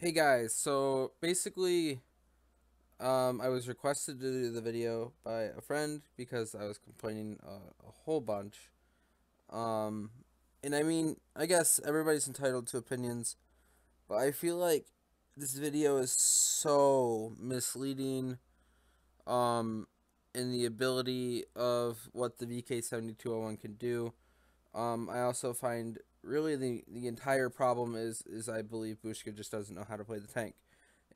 Hey guys, so basically, I was requested to do the video by a friend because I was complaining a whole bunch. Um, and I mean, I guess everybody's entitled to opinions, but I feel like this video is so misleading, um, in the ability of what the VK7201 can do. I also find really the entire problem is I believe Bushka just doesn't know how to play the tank.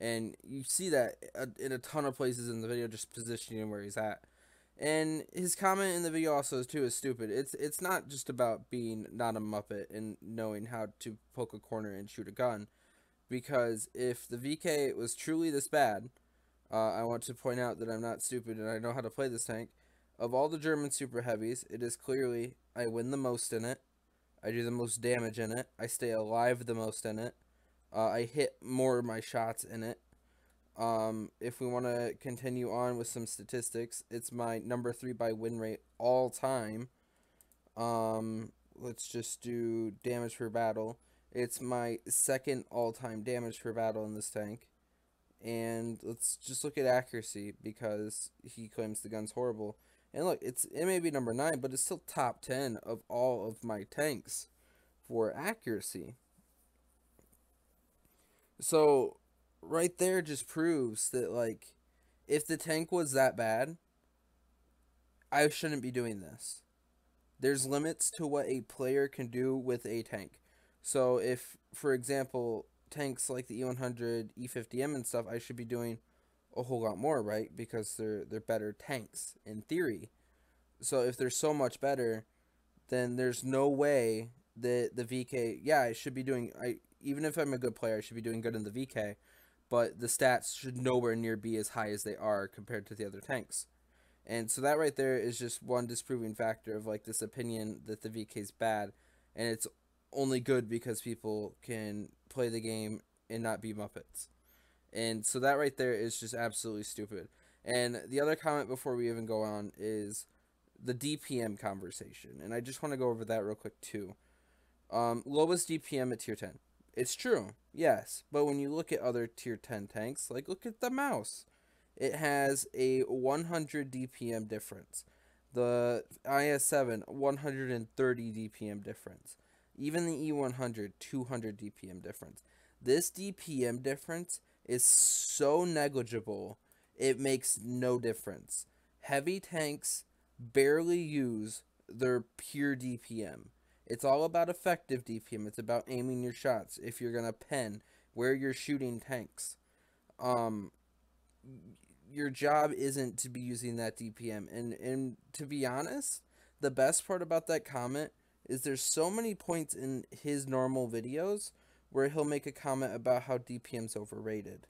And you see that in a ton of places in the video, just positioning him where he's at. And his comment in the video also too is stupid. It's not just about being not a muppet and knowing how to poke a corner and shoot a gun. Because if the VK was truly this bad, I want to point out that I'm not stupid and I know how to play this tank. Of all the German super heavies, it is clearly I win the most in it. I do the most damage in it. I stay alive the most in it. I hit more of my shots in it. If we want to continue on with some statistics, it's my number 3 by win rate all time. Let's just do damage per battle. It's my second all-time damage per battle in this tank. And let's just look at accuracy because he claims the gun's horrible. And look, it may be number 9, but it's still top 10 of all of my tanks for accuracy. So right there just proves that, like, if the tank was that bad, I shouldn't be doing this. There's limits to what a player can do with a tank. So if, for example, tanks like the E100, E50M and stuff, I should be doing a whole lot more, right? Because they're better tanks in theory. So if they're so much better, then there's no way that the VK, yeah, I should be doing I even if I'm a good player, I should be doing good in the VK, but the stats should nowhere near be as high as they are compared to the other tanks. And so that right there is just one disproving factor of like this opinion that the VK is bad, and it's only good because people can play the game and not be Muppets. And so that right there is just absolutely stupid. And the other comment before we even go on is the DPM conversation, and I just want to go over that real quick too. Lowest DPM at tier 10. It's true, yes, but when you look at other tier 10 tanks, like look at the mouse, it has a 100 DPM difference. The IS-7, 130 DPM difference. Even the E100, 200 DPM difference. This DPM difference is so negligible, it makes no difference. Heavy tanks barely use their pure DPM. It's all about effective DPM. It's about aiming your shots. If you're gonna pen where you're shooting tanks, um, your job isn't to be using that DPM. And to be honest, the best part about that comment is there's so many points in his normal videos where he'll make a comment about how DPM's overrated.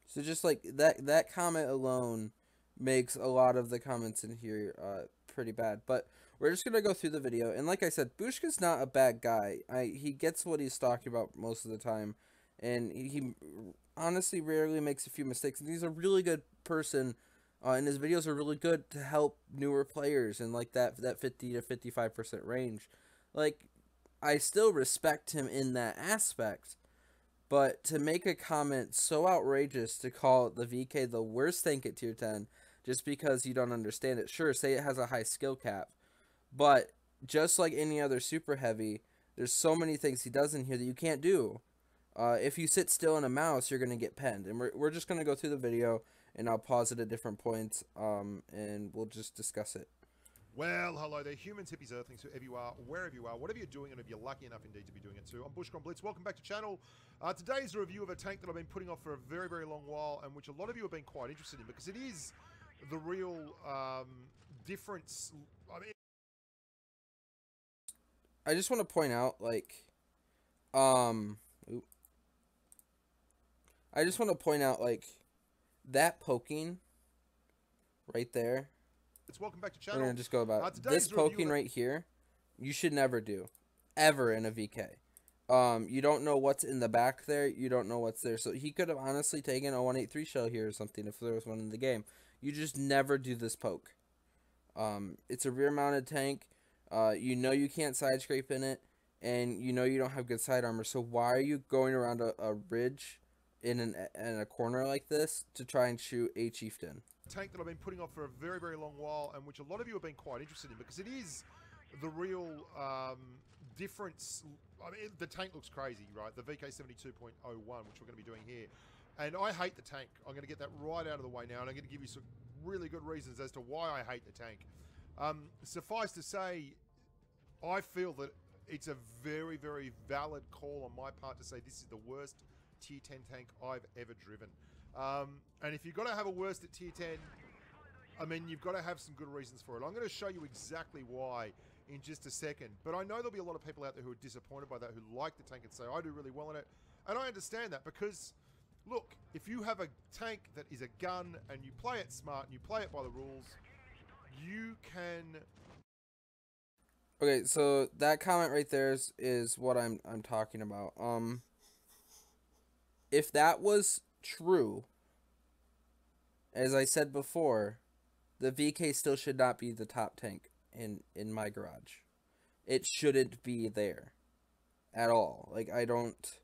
So just like that comment alone makes a lot of the comments in here pretty bad. But we're just gonna go through the video, and like I said, Bushka's not a bad guy. He gets what he's talking about most of the time, and he honestly rarely makes a few mistakes. And he's a really good person, and his videos are really good to help newer players in like that 50 to 55% range. Like I still respect him in that aspect, but to make a comment so outrageous to call the VK the worst tank at tier 10 just because you don't understand it. Sure, say it has a high skill cap, but just like any other super heavy, there's so many things he does in here that you can't do. If you sit still in a mouse, you're going to get penned. And we're just going to go through the video, and I'll pause it at different points, and we'll just discuss it. Well, hello there, humans, hippies, earthlings, whoever you are, wherever you are, whatever you're doing, and if you're lucky enough indeed to be doing it too. I'm Bushka on Blitz. Welcome back to channel. Today is a review of a tank that I've been putting off for a very, very long while, and which a lot of you have been quite interested in because it is the real difference. I mean, I just want to point out, like, um, I just want to point out, like, that poking right there. it's welcome back to We're channel. gonna just go about Today's this poking right here. You should never do, ever in a VK. You don't know what's in the back there. You don't know what's there. So he could have honestly taken a 183 shell here or something if there was one in the game. You just never do this poke. It's a rear-mounted tank. You know you can't side scrape in it, and you know you don't have good side armor. So why are you going around a ridge in a corner like this to try and shoot a chieftain. Tank that I've been putting off for a very, very long while, and which a lot of you have been quite interested in, because it is the real difference. I mean, the tank looks crazy, right? The VK72.01, which we're going to be doing here. And I hate the tank. I'm going to get that right out of the way now, and I'm going to give you some really good reasons as to why I hate the tank. Suffice to say, I feel that it's a very, very valid call on my part to say this is the worst tier 10 tank I've ever driven. And if you've got to have a worst at tier 10, I mean, you've got to have some good reasons for it. I'm going to show you exactly why in just a second. But I know there'll be a lot of people out there who are disappointed by that, who like the tank and say, I do really well in it. And I understand that because, look, if you have a tank that is a gun and you play it smart and you play it by the rules, you can... Okay, so that comment right there is what I'm talking about. If that was true, as I said before, the VK still should not be the top tank in my garage. It shouldn't be there at all. Like, I don't...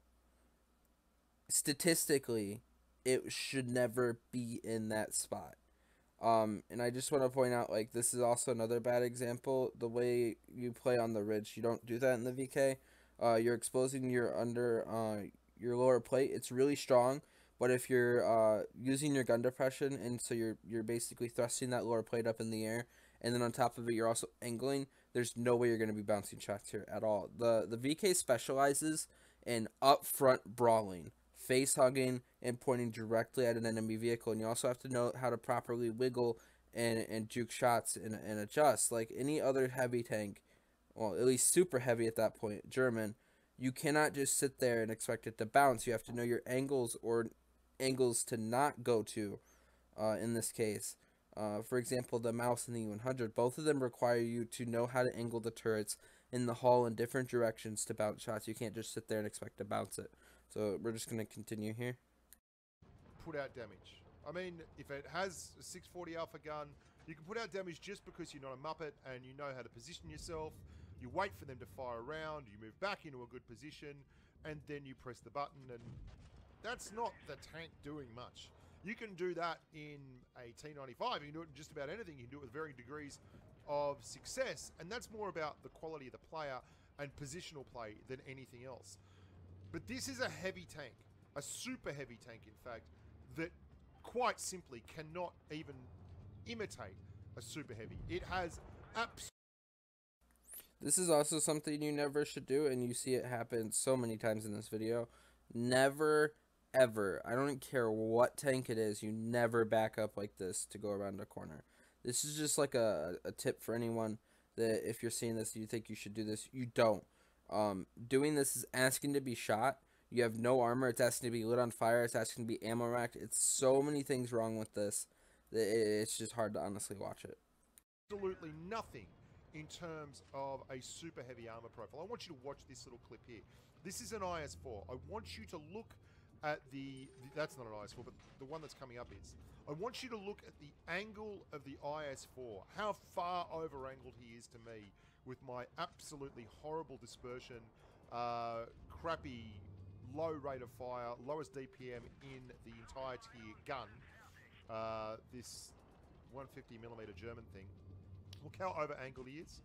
Statistically, it should never be in that spot. And I just want to point out, like, this is also another bad example. The way you play on the ridge, you don't do that in the VK. You're exposing your your lower plate. It's really strong, but if you're using your gun depression, and so you're basically thrusting that lower plate up in the air, and then on top of it you're also angling, there's no way you're going to be bouncing shots here at all. The VK specializes in upfront brawling, face hugging, and pointing directly at an enemy vehicle, and you also have to know how to properly wiggle and juke shots and adjust. Like any other heavy tank, well, at least super heavy at that point, German, you cannot just sit there and expect it to bounce. You have to know your angles or angles to not go to, in this case. For example, the Mouse and the E100, both of them require you to know how to angle the turrets in the hull in different directions to bounce shots. You can't just sit there and expect to bounce it. So we're just going to continue here. Put out damage. I mean, if it has a 640 alpha gun, you can put out damage just because you're not a muppet and you know how to position yourself. You wait for them to fire around, you move back into a good position, and then you press the button, and that's not the tank doing much. You can do that in a T95, you can do it in just about anything, you can do it with varying degrees of success, and that's more about the quality of the player and positional play than anything else. But this is a heavy tank, a super heavy tank in fact, that quite simply cannot even imitate a super heavy. It has absolutely... This is also something you never should do, and you see it happen so many times in this video. Never, ever, I don't care what tank it is, you never back up like this to go around a corner. This is just like a tip for anyone that if you're seeing this and you think you should do this, you don't. Doing this is asking to be shot. You have no armor. It's asking to be lit on fire. It's asking to be ammo racked. It's so many things wrong with this that it's just hard to honestly watch it. Absolutely nothing in terms of a super heavy armor profile. I want you to watch this little clip here. This is an IS-4. I want you to look at that's not an IS-4, but the one that's coming up is. I want you to look at the angle of the IS-4, how far over angled he is to me with my absolutely horrible dispersion, crappy low rate of fire, lowest DPM in the entire tier gun, this 150mm German thing. Look how over angled he is.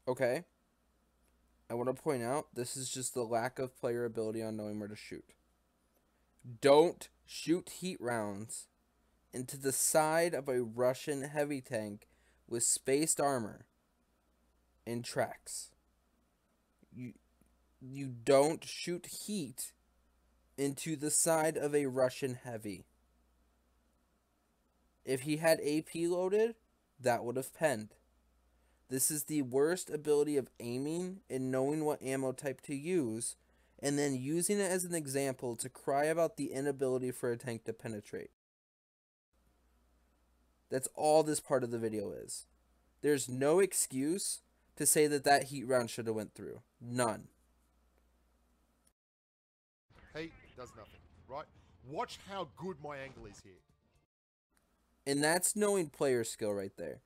Okay. I want to point out, this is just the lack of player ability on knowing where to shoot. Don't shoot heat rounds into the side of a Russian heavy tank with spaced armor and tracks. You don't shoot heat into the side of a Russian heavy. If he had AP loaded, that would have penned. This is the worst ability of aiming and knowing what ammo type to use, and then using it as an example to cry about the inability for a tank to penetrate. That's all this part of the video is. There's no excuse to say that heat round should have went through. None. Heat does nothing, right? Watch how good my angle is here. And that's knowing player skill right there.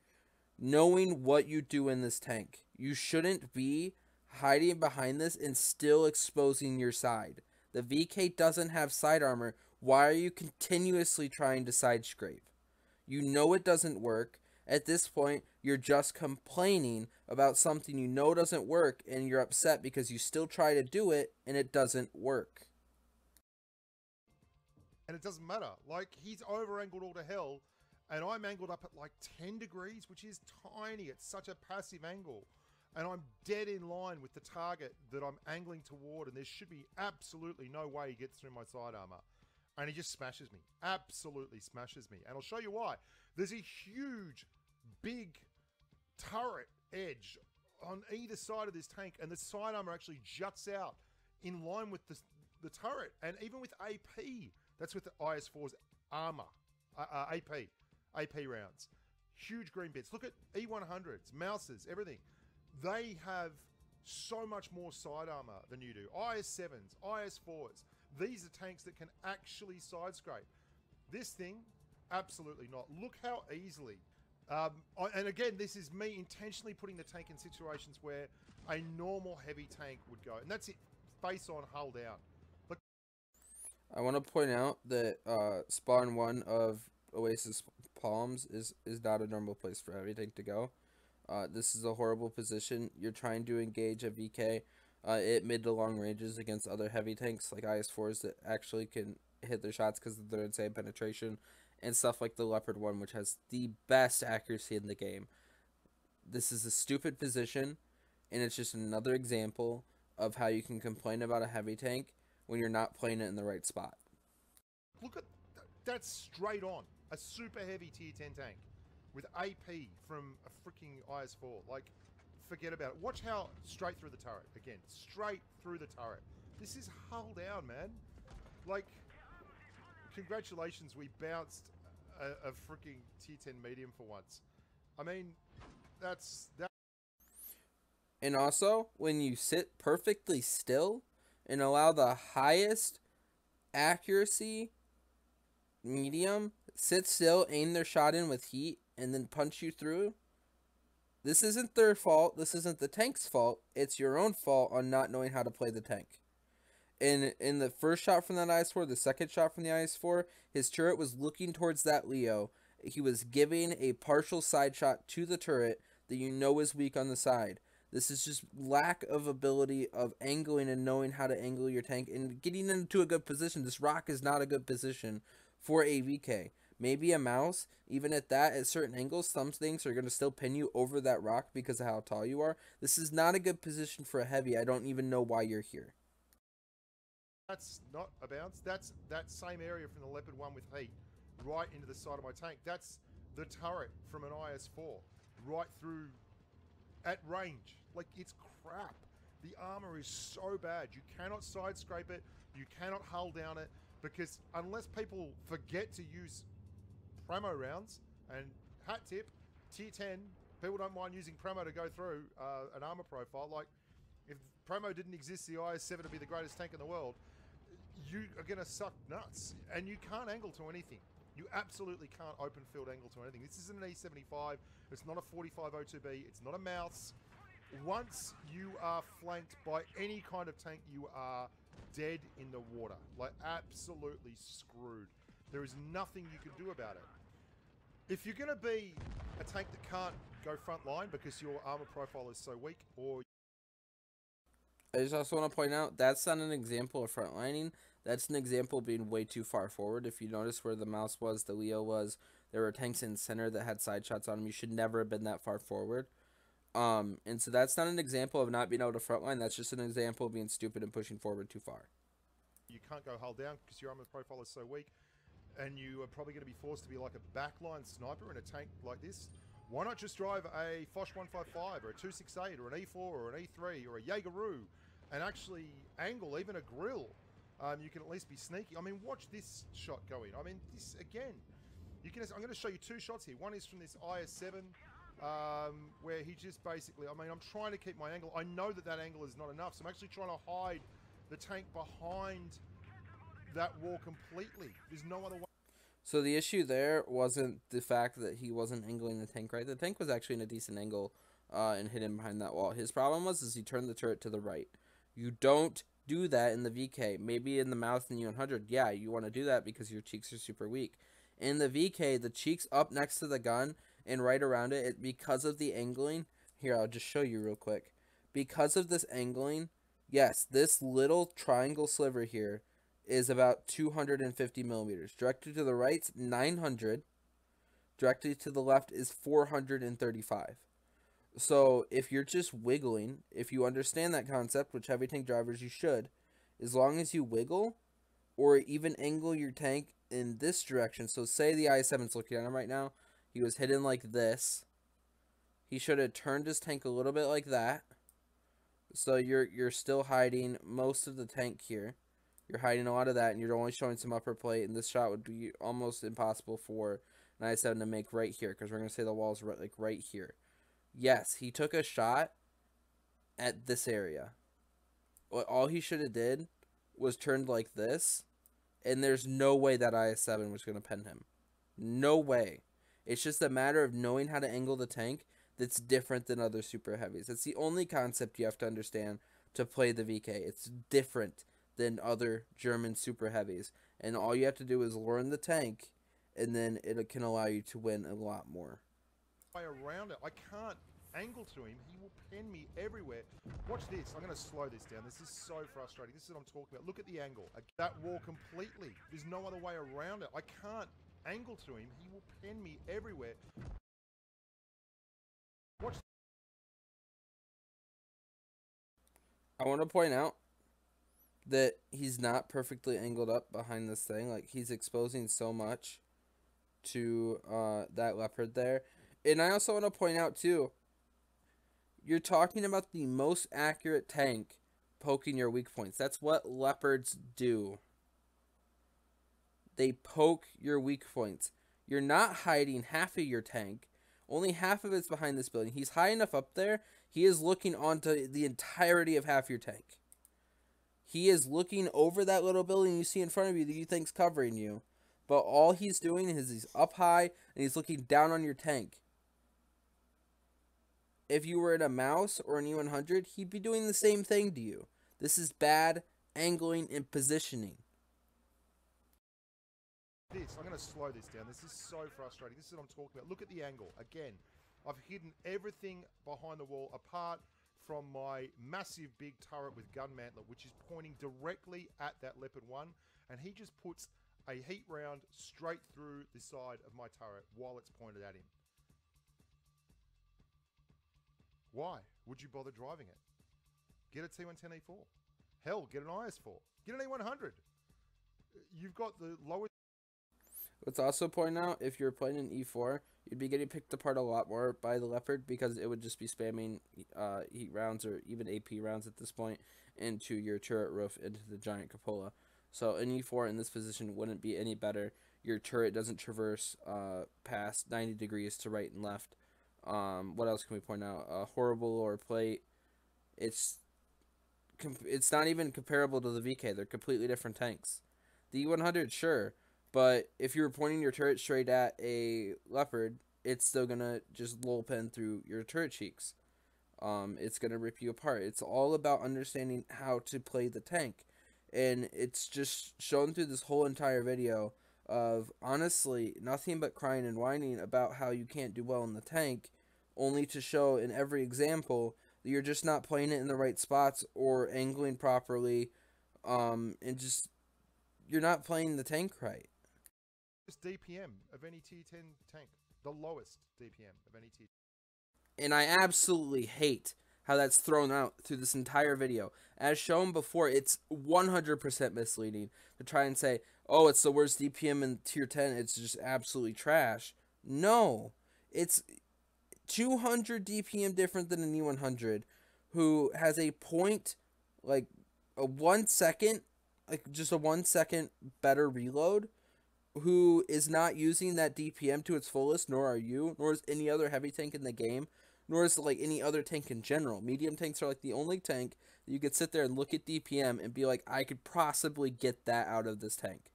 Knowing what you do in this tank. You shouldn't be hiding behind this and still exposing your side. The VK doesn't have side armor. Why are you continuously trying to side scrape? You know it doesn't work. At this point, you're just complaining about something you know doesn't work, and you're upset because you still try to do it and it doesn't work. And it doesn't matter. Like, he's over-angled all to hell, and I'm angled up at like 10 degrees, which is tiny. It's such a passive angle. And I'm dead in line with the target that I'm angling toward, and there should be absolutely no way he gets through my side armor. And he just smashes me. Absolutely smashes me. And I'll show you why. There's a huge, big turret edge on either side of this tank, and the side armor actually juts out in line with the turret. And even with AP, that's with the IS-4's armor, AP rounds. Huge green bits. Look at E100s, Mouses, everything. They have so much more side armor than you do. IS-7s, IS-4s. These are tanks that can actually side scrape. This thing, absolutely not. Look how easily. And again, this is me intentionally putting the tank in situations where a normal heavy tank would go. And that's it, face on, hull down. Look. I want to point out that spawn 1 of Oasis Palms is not a normal place for heavy tank to go. This is a horrible position. You're trying to engage a VK at mid to long ranges against other heavy tanks like IS-4s that actually can hit their shots because of their insane penetration, and stuff like the Leopard 1, which has the best accuracy in the game. This is a stupid position, and it's just another example of how you can complain about a heavy tank when you're not playing it in the right spot. Look at that's straight on. A super heavy tier 10 tank with AP from a freaking IS-4. Like, forget about it. Watch how straight through the turret. Again, straight through the turret. This is hull down, man. Like, congratulations, we bounced a freaking tier 10 medium for once. I mean, that's that. And also, when you sit perfectly still and allow the highest accuracy medium, sit still, aim their shot in with heat, and then punch you through, this isn't their fault. This isn't the tank's fault. It's your own fault on not knowing how to play the tank. In the first shot from that IS-4, the second shot from the IS-4, his turret was looking towards that Leo. He was giving a partial side shot to the turret that you know is weak on the side. This is just lack of ability of angling and knowing how to angle your tank and getting into a good position. This rock is not a good position for a VK. Maybe a mouse, even at that, at certain angles, some things are going to still pin you over that rock because of how tall you are. This is not a good position for a heavy. I don't even know why you're here. That's not a bounce. That's that same area from the Leopard 1 with heat right into the side of my tank. That's the turret from an IS-4 right through at range. Like, it's crap. The armor is so bad. You cannot side scrape it. You cannot hull down it, because unless people forget to use Pramo rounds, and hat tip, tier 10, people don't mind using Pramo to go through an armor profile. Like, if Pramo didn't exist, the IS-7 would be the greatest tank in the world. You are going to suck nuts, and you can't angle to anything. You absolutely can't open field angle to anything. This isn't an E75. It's not a 4502B. It's not a mouse. Once you are flanked by any kind of tank, you are dead in the water. Like, absolutely screwed. There is nothing you can do about it. If you're going to be a tank that can't go front line because your armor profile is so weak, or... I just also want to point out, that's not an example of frontlining. That's an example of being way too far forward. If you notice where the mouse was, the Leo was, there were tanks in center that had side shots on them. You should never have been that far forward. And so that's not an example of not being able to frontline. That's just an example of being stupid and pushing forward too far. You can't go hull down because your armor profile is so weak, and you are probably going to be forced to be like a backline sniper in a tank like this. Why not just drive a Foch 155 or a 268 or an E4 or an E3 or a Jaegeru and actually angle even a grill? You can at least be sneaky. I mean, watch this shot go in. I mean, this again. You can. I'm going to show you two shots here. One is from this IS-7, where he just basically. I mean, I'm trying to keep my angle. I know that that angle is not enough, so I'm actually trying to hide the tank behind that wall completely. There's no other way. So the issue there wasn't the fact that he wasn't angling the tank right. The tank was actually in a decent angle and hidden behind that wall. His problem was he turned the turret to the right. You don't do that in the VK. Maybe in the mouth in U100, yeah, you want to do that because your cheeks are super weak. In the VK, the cheeks up next to the gun and right around it, because of the angling. Here, I'll just show you real quick. Because of this angling, yes, this little triangle sliver here is about 250 millimeters. Directly to the right, 900. Directly to the left is 435. So if you're just wiggling, if you understand that concept, which heavy tank drivers you should, as long as you wiggle or even angle your tank in this direction. So say the I-7's looking at him right now. He was hidden like this. He should have turned his tank a little bit like that. So you're still hiding most of the tank here. You're hiding a lot of that, and you're only showing some upper plate. And this shot would be almost impossible for an I-7 to make right here, because we're gonna say the wall's right here. Yes, he took a shot at this area. All he should have did was turned like this, and there's no way that IS-7 was going to pen him. No way. It's just a matter of knowing how to angle the tank that's different than other super heavies. It's the only concept you have to understand to play the VK. It's different than other German super heavies, and all you have to do is learn the tank, and then it can allow you to win a lot more. Around it, I can't angle to him. He will pen me everywhere. Watch this. I'm going to slow this down. This is so frustrating. This is what I'm talking about. Look at the angle. That wall completely. There's no other way around it. I can't angle to him. He will pen me everywhere. Watch. I want to point out that he's not perfectly angled up behind this thing. Like, he's exposing so much to that leopard there. And I also want to point out, too, you're talking about the most accurate tank poking your weak points. That's what leopards do. They poke your weak points. You're not hiding half of your tank. Only half of it's behind this building. He's high enough up there. He is looking onto the entirety of half your tank. He is looking over that little building you see in front of you that you think's covering you. But all he's doing is he's up high and he's looking down on your tank. If you were in a mouse or an E100, he'd be doing the same thing to you. This is bad angling and positioning. I'm going to slow this down. This is so frustrating. This is what I'm talking about. Look at the angle. Again, I've hidden everything behind the wall apart from my massive big turret with gun mantler, which is pointing directly at that Leopard 1. And he just puts a heat round straight through the side of my turret while it's pointed at him. Why would you bother driving it? Get a T110E4. Hell, get an IS4. Get an E100. You've got the lowest. Let's also point out, if you're playing an E4, you'd be getting picked apart a lot more by the Leopard, because it would just be spamming heat rounds or even AP rounds at this point into your turret roof, into the giant cupola. So an E4 in this position wouldn't be any better. Your turret doesn't traverse past 90 degrees to right and left. What else can we point out? Horrible lower plate. It's not even comparable to the VK. They're completely different tanks. The E100, sure, but if you were pointing your turret straight at a Leopard, it's still gonna just lull pen through your turret cheeks. It's gonna rip you apart. It's all about understanding how to play the tank, and it's just shown through this whole entire video of, honestly, nothing but crying and whining about how you can't do well in the tank, only to show in every example that you're just not playing it in the right spots or angling properly, and just, you're not playing the tank right. DPM of any T10 tank. The lowest DPM of any T10. And I absolutely hate how that's thrown out through this entire video. As shown before, it's 100% misleading to try and say, oh, it's the worst DPM in tier 10, it's just absolutely trash. No, it's 200 DPM different than an E100, who has a point, like a 1 second, like just a 1 second better reload, who is not using that DPM to its fullest, nor are you, nor is any other heavy tank in the game, nor is like any other tank in general. Medium tanks are like the only tank that you could sit there and look at DPM and be like, I could possibly get that out of this tank.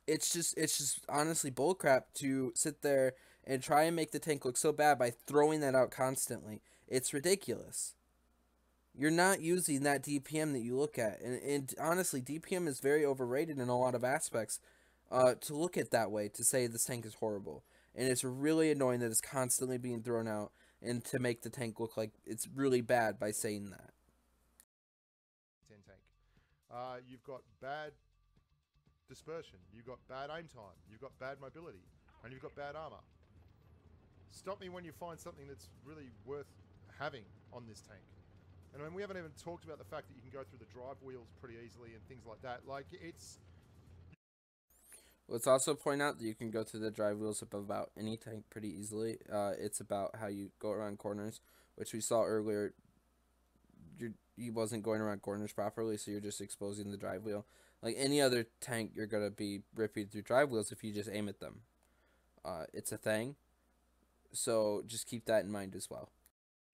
It's just honestly bullcrap to sit there and try and make the tank look so bad by throwing that out constantly. It's ridiculous. you're not using that DPM that you look at. And honestly, DPM is very overrated in a lot of aspects. To look at that way, to say this tank is horrible. And it's really annoying that it's constantly being thrown out and to make the tank look like it's really bad by saying that. 10 tank. You've got bad dispersion, you've got bad aim time, you've got bad mobility, and you've got bad armor. Stop me when you find something that's really worth having on this tank. And I mean, we haven't even talked about the fact that you can go through the drive wheels pretty easily and things like that. Like, it's... Let's also point out that you can go through the drive wheels of about any tank pretty easily. It's about how you go around corners, which we saw earlier. He wasn't going around corners properly, so you're just exposing the drive wheel. Like any other tank, you're going to be ripping through drive wheels if you just aim at them. It's a thing, so just keep that in mind as well.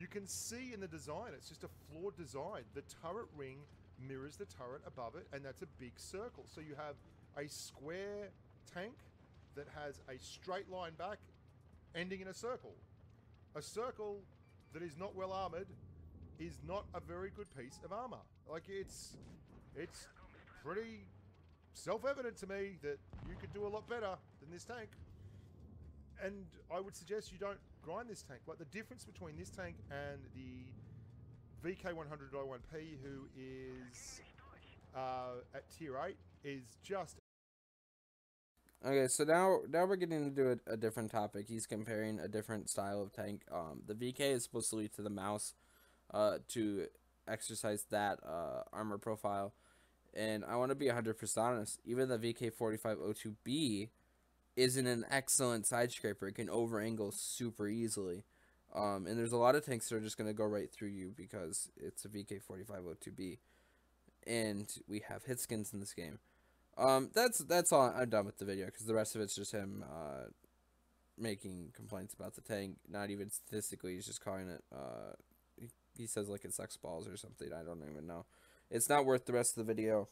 You can see in the design, it's just a flawed design. The turret ring mirrors the turret above it, and that's a big circle. So you have a square tank that has a straight line back ending in a circle. A circle that is not well armored is not a very good piece of armor. Like, it's pretty self-evident to me that you could do a lot better than this tank. And I would suggest you don't grind this tank. Like, the difference between this tank and the VK100-1P, who is at tier 8, is just... Okay, so now we're getting into a different topic. He's comparing a different style of tank. The VK is supposed to lead to the mouse to exercise that armor profile. And I want to be 100% honest. Even the VK4502B isn't an excellent side scraper. It can over angle super easily. And there's a lot of tanks that are just going to go right through you because it's a VK4502B. And we have hit skins in this game. That's all. I'm done with the video because the rest of it's just him making complaints about the tank. Not even statistically, he's just calling it. He says like it sucks balls or something. I don't even know. It's not worth the rest of the video.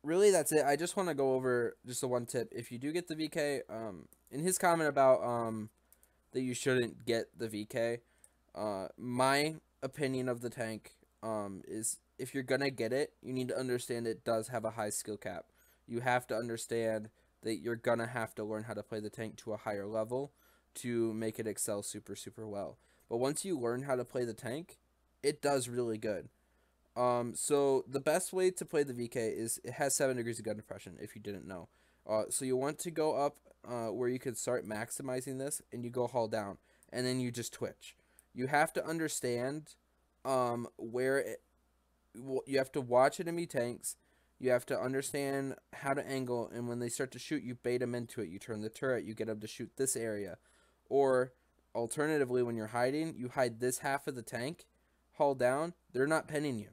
Really, that's it. I just want to go over just the one tip. If you do get the VK, in his comment about that you shouldn't get the VK, my opinion of the tank is if you're gonna get it, you need to understand it does have a high skill cap. You have to understand that you're gonna have to learn how to play the tank to a higher level to make it excel super well. But once you learn how to play the tank, it does really good. So the best way to play the VK is it has 7 degrees of gun depression, if you didn't know. So you want to go up where you can start maximizing this, and you go haul down, and then you just twitch. You have to understand you have to watch enemy tanks. You have to understand how to angle, and when they start to shoot, you bait them into it. You turn the turret, you get them to shoot this area. Or, alternatively, when you're hiding, you hide this half of the tank, haul down, they're not pinning you.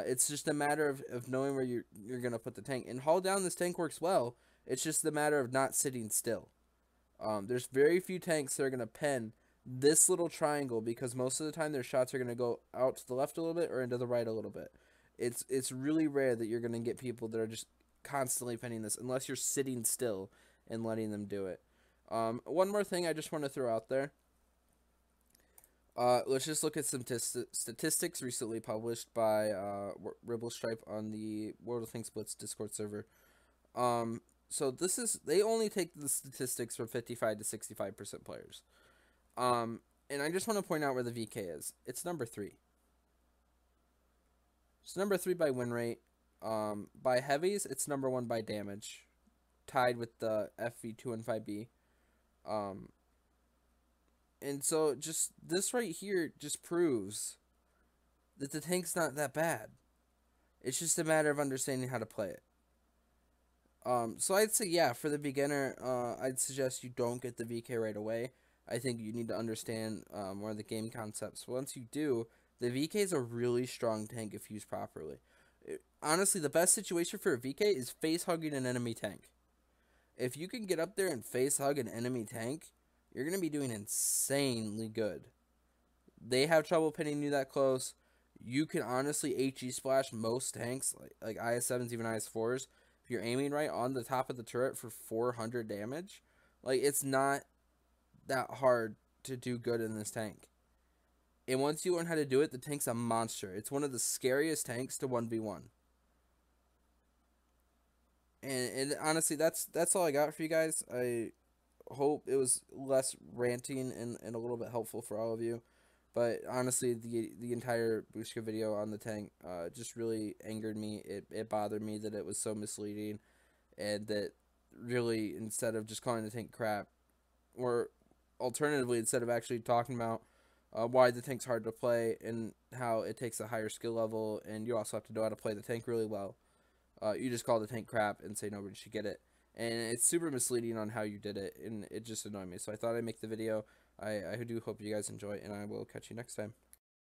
It's just a matter of knowing where you're going to put the tank. And haul down, this tank works well. It's just a matter of not sitting still. There's very few tanks that are going to pen this little triangle because most of the time their shots are going to go out to the left a little bit or into the right a little bit. It's really rare that you're going to get people that are just constantly penning this unless you're sitting still and letting them do it. One more thing I just want to throw out there. Let's just look at some statistics recently published by Ribblestripe on the World of Tanks Blitz Discord server. So they only take the statistics from 55 to 65% players. And I just want to point out where the VK is. It's number 3. It's number 3 by win rate. By heavies, it's number 1 by damage, tied with the FV2 and 5B. And so just this right here just proves that the tank's not that bad. It's just a matter of understanding how to play it. So I'd say, yeah, for the beginner, I'd suggest you don't get the VK right away. I think you need to understand more of the game concepts. Once you do, the VK is a really strong tank if used properly. Honestly, the best situation for a VK is face hugging an enemy tank. If you can get up there and face hug an enemy tank, you're going to be doing insanely good. They have trouble pinning you that close. You can honestly HE splash most tanks, like IS-7s, even IS-4s, if you're aiming right on the top of the turret for 400 damage. Like, it's not that hard to do good in this tank. And once you learn how to do it, the tank's a monster. It's one of the scariest tanks to 1v1. And honestly, that's all I got for you guys. I hope it was less ranting and a little bit helpful for all of you. But honestly, the entire Bushka video on the tank just really angered me. It bothered me that it was so misleading, and that really, instead of just calling the tank crap, or alternatively, instead of actually talking about why the tank's hard to play and how it takes a higher skill level, and you also have to know how to play the tank really well, you just call the tank crap and say nobody should get it. And it's super misleading on how you did it, and it just annoyed me. So I thought I'd make the video. I do hope you guys enjoy, and I will catch you next time.